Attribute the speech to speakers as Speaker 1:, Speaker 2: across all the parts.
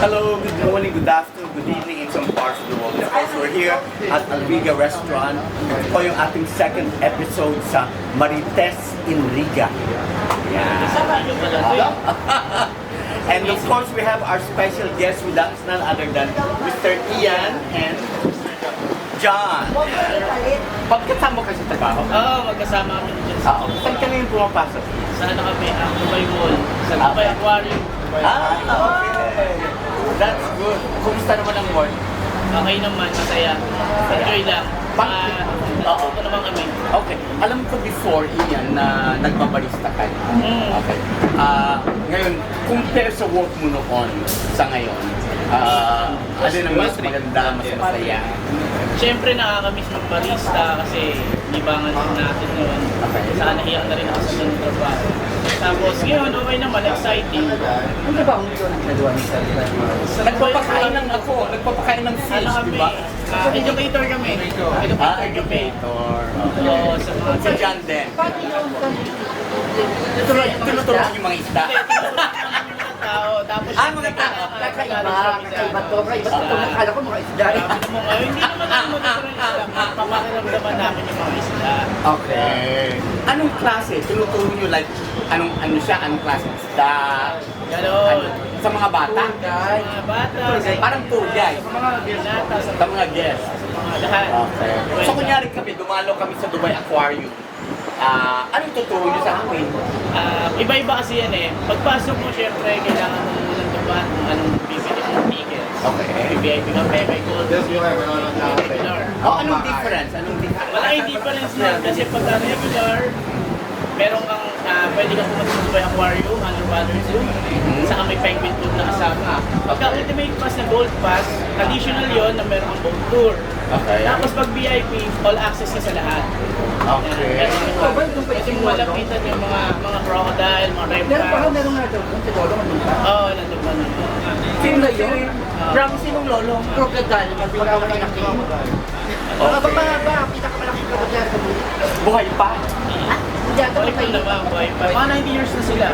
Speaker 1: Hello, good morning, good afternoon, good evening in some parts of the world. Of course, we're here at Alviga Restaurant. Ito po yung ating second episode sa Marites in Riga. Yeah. And of course, we have our special guest with us, none other than Mr. Ian and John. Pagkasama kayo sa trabaho?
Speaker 2: Oo, magkasama kami dyan sa
Speaker 1: Saan ka ngayon pumapasok?
Speaker 2: Sa ano kami, Dubai Mall, sa Dubai Aquarium.
Speaker 1: Okay. That's good. Kumusta naman ang work?
Speaker 2: Okay naman, masaya. Enjoy lang.
Speaker 1: Oo.
Speaker 2: Ito naman kami.
Speaker 1: Okay. Alam ko before, Ian, na nagbabarista ka. Okay. Ngayon, compare sa work mo noon sa ngayon, ano na mas maganda, mas masaya?
Speaker 2: Siyempre nakakamiss magbarista kasi libangan natin yun.
Speaker 1: Okay.
Speaker 2: Saka nahiyak na rin ako sa ganung trabaho. Tapos ngayon, okay naman, exciting.
Speaker 1: Ano ba ang ito nagagawa ni Sarita? Nagpapakain ng fish,
Speaker 2: Ano
Speaker 1: di
Speaker 2: kami?
Speaker 1: ba?
Speaker 2: Educator kami. Educator kami.
Speaker 1: Educator.
Speaker 2: Oo, sa mga
Speaker 1: Si John din. Tinuturuan yung mga isda.
Speaker 2: tao. Tapos
Speaker 1: Mga tao.
Speaker 3: Kakaiba to. Akala ko mga isda.
Speaker 2: Hindi naman namin matutunan yung isda. Papakiramdaman namin yung mga isda.
Speaker 1: Okay. Anong klase? Tinuturo nyo like, anong klase ng isda?
Speaker 2: Ganon.
Speaker 1: Sa mga bata?
Speaker 2: Mga bata.
Speaker 1: Parang tour guide.
Speaker 2: Sa mga binata.
Speaker 1: Sa mga guests.
Speaker 2: Sa mga lahat.
Speaker 1: Okay. So kunyari kami, dumalo kami sa Dubai Aquarium. Anong tuturo nyo sa amin?
Speaker 2: Iba-iba kasi yan eh. Pagpasok mo, syempre, kailangan mo munang tubahan kung anong bibili mong tickets.
Speaker 1: Okay.
Speaker 2: May VIP kape, may gold, may regular.
Speaker 1: Anong difference?
Speaker 2: Malaking difference yan kasi pagka regular, meron kang pwede kang pumunta sa Dubai Aquarium, underwater zoo, saka may penguin tour na kasama. Pagka ultimate pass na gold pass, additional yon na meron kang boat tour.
Speaker 1: Okay.
Speaker 2: Tapos pag VIP, all access ka sa lahat.
Speaker 1: Okay.
Speaker 2: Kasi malapitan yung mga crocodile, mga reptiles.
Speaker 3: Meron nga daw. Si Lolo manunta.
Speaker 2: Oo, nandun ba na.
Speaker 3: Sino na yun?
Speaker 1: Grabe sinong lolo?
Speaker 3: Crocodile. Magpagawa ng laki. Ba, pinakamalaki crocodile sa mundo.
Speaker 1: Buhay pa?
Speaker 3: Hindi ako
Speaker 2: Balik
Speaker 3: kayo.
Speaker 2: na ba, boy? Mga 90 years na sila.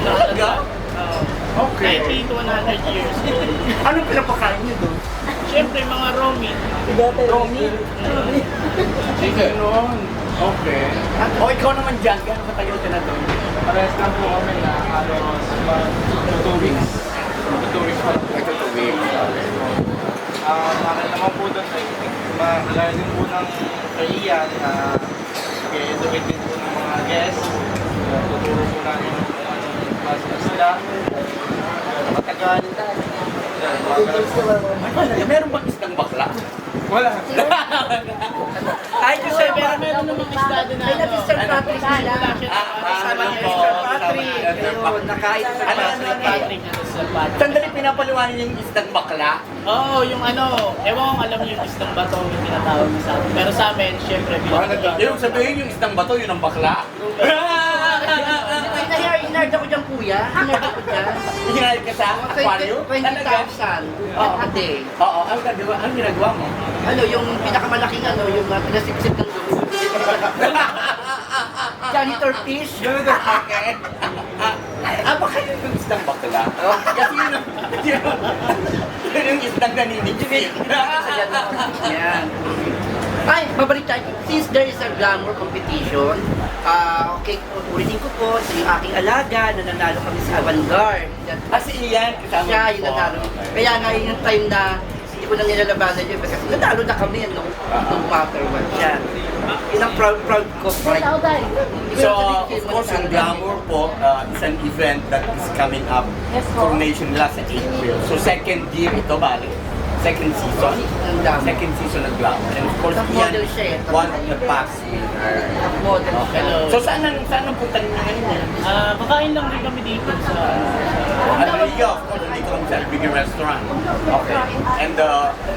Speaker 1: Talaga?
Speaker 2: Oo.
Speaker 1: Okay.
Speaker 2: 90 to 100 years.
Speaker 1: Anong pinapakain nyo doon?
Speaker 2: Siyempre, mga roaming.
Speaker 1: Romy? Sige. Noon. Okay. Ikaw naman dyan, gano'n katagal ka na doon?
Speaker 4: Parehas lang po kami na halos 2 weeks. 2 weeks pa.
Speaker 1: Ito 2 weeks.
Speaker 4: Bakit naman po doon ay magagaya din po ng kaiyan na i-educate din po ng mga guests. Tuturo po namin kung anong klase na sila. Matagal.
Speaker 1: Meron bang isdang bakla?
Speaker 4: Wala.
Speaker 2: Ay, kasi meron namang isda doon na
Speaker 3: May na-Mr. Patrick sila.
Speaker 1: Ano po?
Speaker 3: Ayun, nakain sa
Speaker 1: Ano?
Speaker 2: Patrick na sa Patrick.
Speaker 1: Sandali pinapaliwanan yung isdang bakla.
Speaker 2: Oo, yung ewan kong alam yung isdang bato yung tinatawag sa amin. Pero sa amin, syempre, bilang
Speaker 1: Yung sabihin yung isdang bato, yun ang bakla.
Speaker 3: Inard ako dyan, kuya. Inard ako dyan.
Speaker 1: Hinahit ka sa aquarium?
Speaker 3: 20,000 a day.
Speaker 1: Oo, ang ginagawa mo?
Speaker 3: Ano, yung pinakamalaking yung pinasipsip ng dugo. Janitor fish.
Speaker 1: Okay. Baka yun yung isdang bakla. Kasi yun yung isdang naninigil.
Speaker 3: Yan. Ay, babalik tayo. Since there is a glamour competition, okay, ulitin ko po, ito yung aking alaga, na nanalo kami sa Vanguard.
Speaker 1: Kasi iyan, kasama
Speaker 3: Siya
Speaker 1: mo
Speaker 3: yung
Speaker 1: po.
Speaker 3: nanalo.
Speaker 1: Okay.
Speaker 3: Kaya nga yung time na hindi ko nang nilalabanan yun, kasi nanalo na kami no matter what. Yan. Yun ang proud ko. Right?
Speaker 1: So, of course, yung Glamour po is an event that is coming up. Coronation nila sa April. So, second year ito, bali. Second season. Second season ng Glamour. And of course,
Speaker 3: Top
Speaker 1: yan,
Speaker 3: model siya eh.
Speaker 1: one of the past winner.
Speaker 3: Model.
Speaker 1: Okay. So, saan ang punta ninyo ngayon?
Speaker 2: Kakain lang rin kami dito sa...
Speaker 1: Alviga, of course, dito kami sa Alviga Restaurant. Okay. And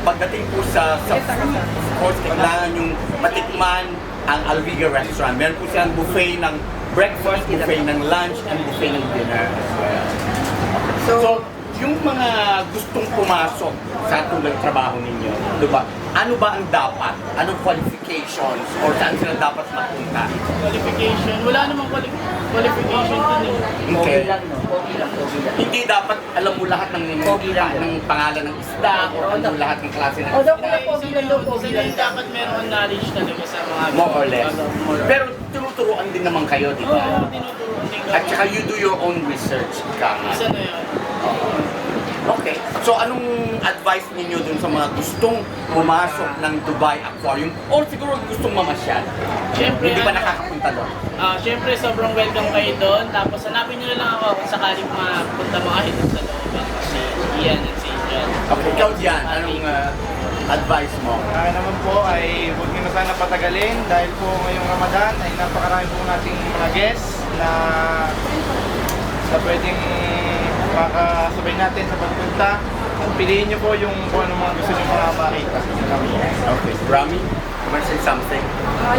Speaker 1: pagdating po sa food, of course, kailangan yung matikman ang Alviga Restaurant. Meron po silang buffet ng breakfast, buffet ng lunch, and buffet ng dinner as well.
Speaker 3: So,
Speaker 1: yung mga gustong pumasok sa tulad trabaho ninyo, di ba? Ano ba ang dapat? Anong qualifications? Or saan sila dapat mapunta?
Speaker 2: Qualification. Wala namang qualification din eh.
Speaker 3: Okay lang, no? Okay lang.
Speaker 1: Hindi dapat alam mo lahat ng
Speaker 3: Pogi lang.
Speaker 1: ng pangalan ng isda o alam mo lahat ng klase ng
Speaker 3: Although,
Speaker 1: isda.
Speaker 3: pogi lang daw, pogi lang.
Speaker 2: Dapat meron kang knowledge talaga sa mga...
Speaker 1: More or less.
Speaker 2: More or
Speaker 1: Pero tinuturuan din naman kayo, di
Speaker 2: Oo,
Speaker 1: ba?
Speaker 2: tinuturuan din
Speaker 1: At
Speaker 2: kami.
Speaker 1: saka you do your own research, ka nga.
Speaker 2: Isa na yun.
Speaker 1: Okay. So anong advice ninyo dun sa mga gustong pumasok ng Dubai Aquarium or siguro gustong mamasyal?
Speaker 2: Siyempre,
Speaker 1: Hindi ba
Speaker 2: ano,
Speaker 1: nakakapunta doon?
Speaker 2: Siyempre, sobrang welcome kayo doon. Tapos hanapin nyo na lang ako kung sakaling mapunta mga hito sa loob. Si Ian at si John.
Speaker 1: Okay, ikaw dyan, anong advice mo?
Speaker 4: Kaya naman po ay huwag nyo na sana patagalin dahil po ngayong Ramadan ay napakarami po nating mga guests na pwedeng makasabay natin sa pagpunta. Piliin nyo po yung kung ano mga gusto nyo mga makita.
Speaker 1: Okay. Rami, you want to say something?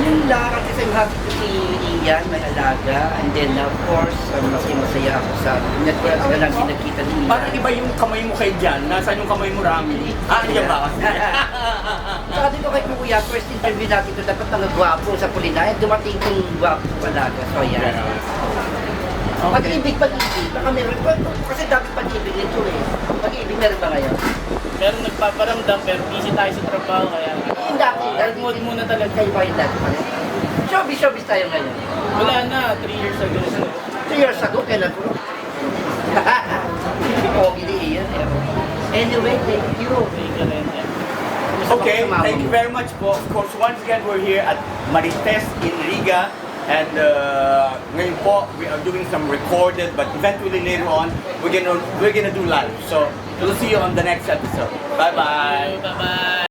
Speaker 3: Yun lang, kasi I'm happy to see Ian, may alaga, and then of course, masaya ako sa network na lang nakita ni Ian.
Speaker 1: Parang iba yung kamay mo kay Jan. Nasaan yung kamay mo, Rami? Andiyan ba?
Speaker 3: Saka dito kay Kuya, first interview natin ito, dapat mga gwapo sa Pulinay, dumating yung gwapo alaga, so yan. Pag-ibig, baka meron pa, kasi dapat pag-ibig nito eh. Pag-ibig meron ba ngayon?
Speaker 2: Meron nagpaparamdam pero busy tayo sa trabaho kaya
Speaker 3: Hindi ako,
Speaker 2: hard mode muna talaga.
Speaker 3: kayo ba yung dati pa rin? Showbiz tayo ngayon.
Speaker 2: Wala na, 3 years ago.
Speaker 3: 2 years ago, kailan po? Pogi ni Ian eh. Anyway, thank you.
Speaker 2: Thank you rin.
Speaker 1: Okay, thank you very much po. Of course, once again, we're here at Marites in Riga. And ngayon po, we are doing some recorded, but eventually later on, we're gonna do live. So, we'll see you on the next episode. Bye-bye!
Speaker 2: Bye-bye!